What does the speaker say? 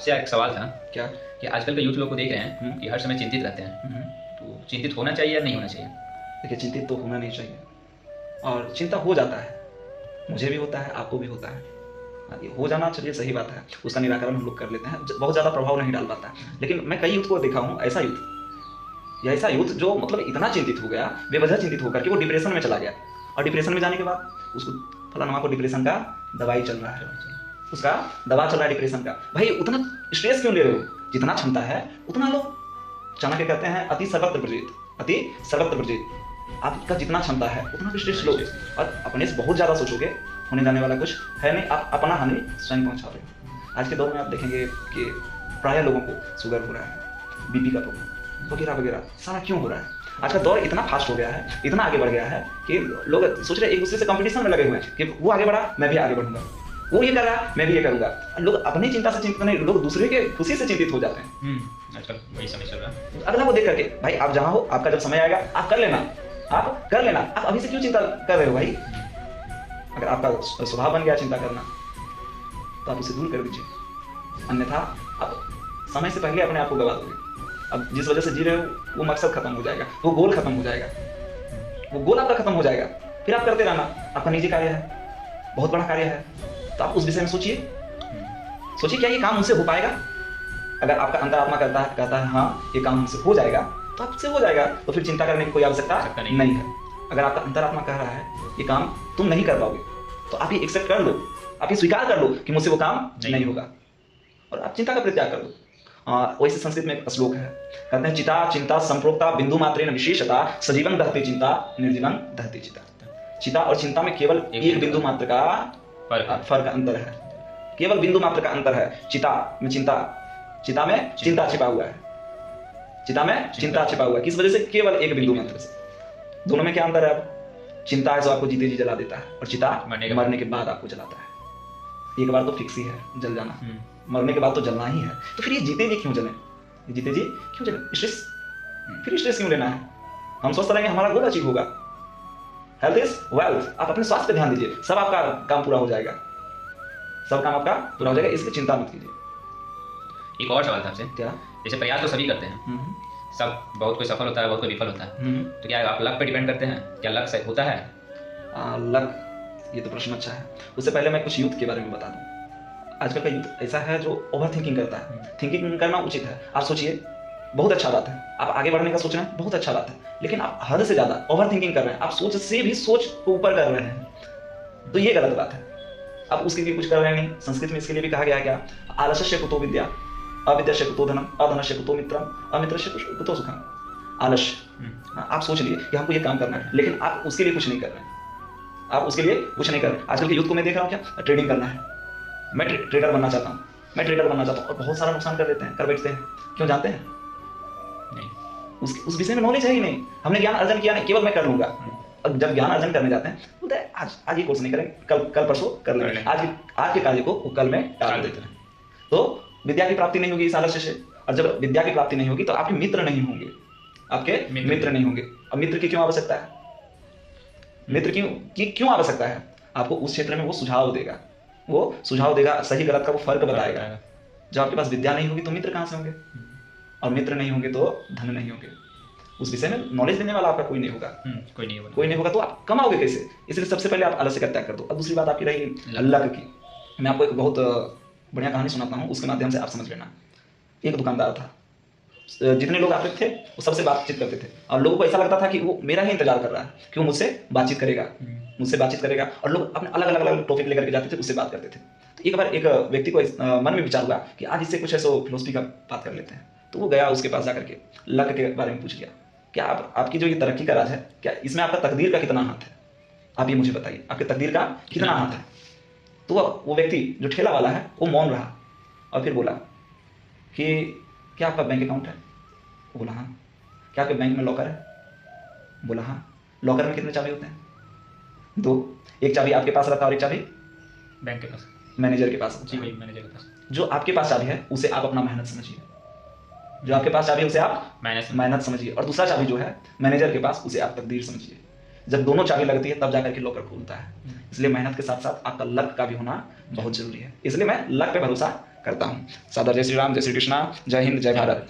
से एक सवाल था क्या? कि आजकल के यूथ लोग को देख रहे हैं कि हर समय चिंतित रहते हैं, तो चिंतित होना चाहिए या नहीं होना चाहिए? देखिए, चिंतित तो होना नहीं चाहिए, और चिंता हो जाता है, मुझे भी होता है, आपको भी होता है। ये हो जाना चलिए सही बात है, उसका निराकरण हम लोग कर लेते हैं, बहुत ज़्यादा प्रभाव नहीं डाल पाता है। लेकिन मैं कई यूथ को देखा हूँ, ऐसा यूथ जो मतलब इतना चिंतित हो गया, बेवजह चिंतित होकर के वो डिप्रेशन में चला गया, और डिप्रेशन में जाने के बाद उसको फलाना को डिप्रेशन का दवाई चल रहा है, उसका दवा चल रहा है डिप्रेशन का। भाई उतना स्ट्रेस क्यों ले रहे हो? जितना क्षमता है उतना लो। चाणक्य कहते हैं अति सर्वत्र प्रजित। आपका जितना क्षमता है उतना स्ट्रेस लो, और अपने से बहुत ज़्यादा सोचोगे होने जाने वाला कुछ है नहीं, आप अपना हानि स्वयं पहुंचा रहे हो। आज के दौर में आप देखेंगे कि प्राय लोगों को शुगर हो रहा है, बीपी का प्रॉब्लम वगैरह वगैरह, सारा क्यों हो रहा है? आज का दौर इतना फास्ट हो गया है, इतना आगे बढ़ गया है कि लोग सोच रहे एक दूसरे से कंपटीशन में लगे हुए हैं कि वो आगे बढ़ा मैं भी आगे बढ़ूंगा, वो ये कर रहा मैं भी ये करूंगा। लोग अपनी चिंता से चिंतित नहीं, लोग दूसरे के खुशी से चिंतित हो जाते हैं। आजकल वही समय चल रहा है। अगला को देख करके भाई आप जहाँ हो, आपका जब समय आएगा आप कर लेना, आप अभी से क्यों चिंता कर रहे हो भाई? अगर आपका स्वभाव बन गया चिंता करना तो आप उसे दूर कर दीजिए, अन्यथा आप समय से पहले अपने आप को गवा दोगे। अब जिस वजह से जी रहे हो वो मकसद खत्म हो जाएगा, वो गोल खत्म हो जाएगा, वो गोल आपका खत्म हो जाएगा, फिर आप करते रहना। आपका निजी कार्य है, बहुत बड़ा कार्य है, तो आप उस विषय में सोचिए क्या ये काम मुझसे हो पाएगा? अगर आपका अंतरात्मा कहता है हाँ ये काम मुझसे हो जाएगा, तो आपसे हो जाएगा, तो फिर चिंता करने की कोई आवश्यकता नहीं है। अगर आपका अंतरात्मा कह रहा है ये काम तुम नहीं कर पाओगे, तो आप ये एक्सेप्ट कर लो, आप ये स्वीकार कर लो कि मुझसे वो काम नहीं होगा, और आप चिंता का परित्याग कर दो। वैसे संस्कृत में एक श्लोक है, कहते हैं चिता चिंता संप्रोक्ता बिंदु मात्रेण विशेषता सजीवन दहते चिंता निर्जीवन दहते चिता। चिता और चिंता में केवल एक बिंदु मात्र का फर्क अंतर है, केवल बिंदु मात्र का अंतर है। चिता में चिंता छिपा हुआ है, चिंता छिपा हुआ है। किस वजह से? केवल एक बिंदु मात्र से। दोनों में क्या अंतर है? अब चिंता है जो आपको जीते जी जला देता है, और चिता मरने के बाद आपको जलाता है। एक बार तो फिक्स ही है जल जाना, मरने के बाद तो जलना ही है। तो फिर ये जीते जी क्यों जले? स्ट्रेस क्यों लेना है? हम स्वस्थ रहेंगे, हमारा गोल अचीव होगा। Health is wealth. आप अपने स्वास्थ्य पे ध्यान दीजिए, सब आपका काम पूरा हो जाएगा, इसलिए चिंता मत कीजिए। एक और सवाल था आपसे। क्या? जैसे प्रयास तो सभी करते हैं, सब, बहुत कोई सफल होता है, बहुत कोई विफल होता है, तो क्या आप लक पे डिपेंड करते हैं? क्या लक सही होता है? लक, ये तो प्रश्न अच्छा है। उससे पहले मैं कुछ यूथ के बारे में बता दूं। आजकल का यूथ ऐसा है जो ओवर थिंकिंग करता है। थिंकिंग करना उचित है, आप सोचिए, बहुत अच्छा बात है, आप आगे बढ़ने का सोच रहे हैं, बहुत अच्छा बात है, लेकिन आप हद से ज्यादा ओवर थिंकिंग कर रहे हैं, आप सोच से भी सोच को ऊपर कर रहे हैं, तो ये गलत बात है। आप उसके लिए कुछ कर रहे हैं नहीं। संस्कृत में इसके लिए भी कहा गया है क्या? आलस्य कुतो विद्या, अविद्या कुतो धनम, अधनस्य कुतो मित्रम, अमित्रस्य कुतो सुखम। आलस्य, आप सोच लिए कि हमको ये काम करना है, लेकिन आप उसके लिए कुछ नहीं कर रहे हैं, आजकल के यूथ को मैं देख रहा हूँ क्या, ट्रेडिंग करना है, मैं ट्रेडर बनना चाहता हूँ, और बहुत सारा नुकसान कर बैठते हैं। क्यों? जानते हैं नहीं, उस विषय में नॉलेज है ही नहीं, हमने ज्ञान अर्जन किया नहीं, केवल मैं कर लूंगा। और जब ज्ञान अर्जन करने जाते हैं बोलते हैं आज ये कोर्स नहीं करेंगे, कल परसों कर लेंगे, आज के कार्य को कल में टाल देते हैं। तो विद्या की प्राप्ति नहीं होगी इस आलस्य से, और जब विद्या की प्राप्ति नहीं होगी तो आपके मित्र नहीं होंगे, अब मित्र की क्यों आवश्यकता है? क्यों आवश्यकता है? आपको उस क्षेत्र में वो सुझाव देगा, सही गलत का वो फर्क बताएगा। जब आपके पास विद्या नहीं होगी तो मित्र कहाँ से होंगे, और मित्र नहीं होंगे तो धन नहीं होंगे। उस विषय में नॉलेज देने वाला आपका कोई नहीं होगा, तो आप कमाओगे कैसे? इसलिए सबसे पहले आप आलस्य का त्याग कर दो। अब दूसरी बात आपकी रही लक की। मैं आपको एक बहुत बढ़िया कहानी सुनाता हूँ, उसके माध्यम से आप समझ लेना। एक दुकानदार था, जितने लोग आते थे वो सबसे बातचीत करते थे, और लोगों को ऐसा लगता था कि वो मेरा ही इंतजार कर रहा है कि वो मुझसे बातचीत करेगा, और लोग अपने अलग अलग टॉपिक लेकर के जाते थे, उससे बात करते थे। तो एक बार एक व्यक्ति को मन में विचार हुआ कि आज इससे कुछ ऐसा फिलोसफी का बात कर लेते हैं। तो वो गया, उसके पास जाकर के लक के बारे में पूछ लिया, क्या आपकी जो ये तरक्की का राज है, क्या इसमें आपका तकदीर का कितना हाथ है? आप ये मुझे बताइए, आपके तकदीर का कितना हाथ है? तो वो व्यक्ति जो ठेला वाला है वो मौन रहा, और फिर बोला कि क्या आपका बैंक अकाउंट है? वो बोला हाँ। क्या आपके बैंक में लॉकर है? बोला हाँ। लॉकर में कितने चाबी होते हैं? 2। एक चाबी आपके पास रखा और एक चाबी बैंक के पास, मैनेजर के पास। जी भाई, मैनेजर के पास। जो आपके पास चाबी है उसे आप अपना मेहनत समझिए, मेहनत समझिए, और दूसरा चाबी जो है मैनेजर के पास, उसे आप तकदीर समझिए। जब दोनों चाबी लगती है तब जाकर के लॉकर खुलता है। इसलिए मेहनत के साथ साथ आपका लक का भी होना बहुत जरूरी है। इसलिए मैं लक पे भरोसा करता हूँ। सादर जय श्री राम, जय श्री कृष्णा, जय हिंद, जय भारत।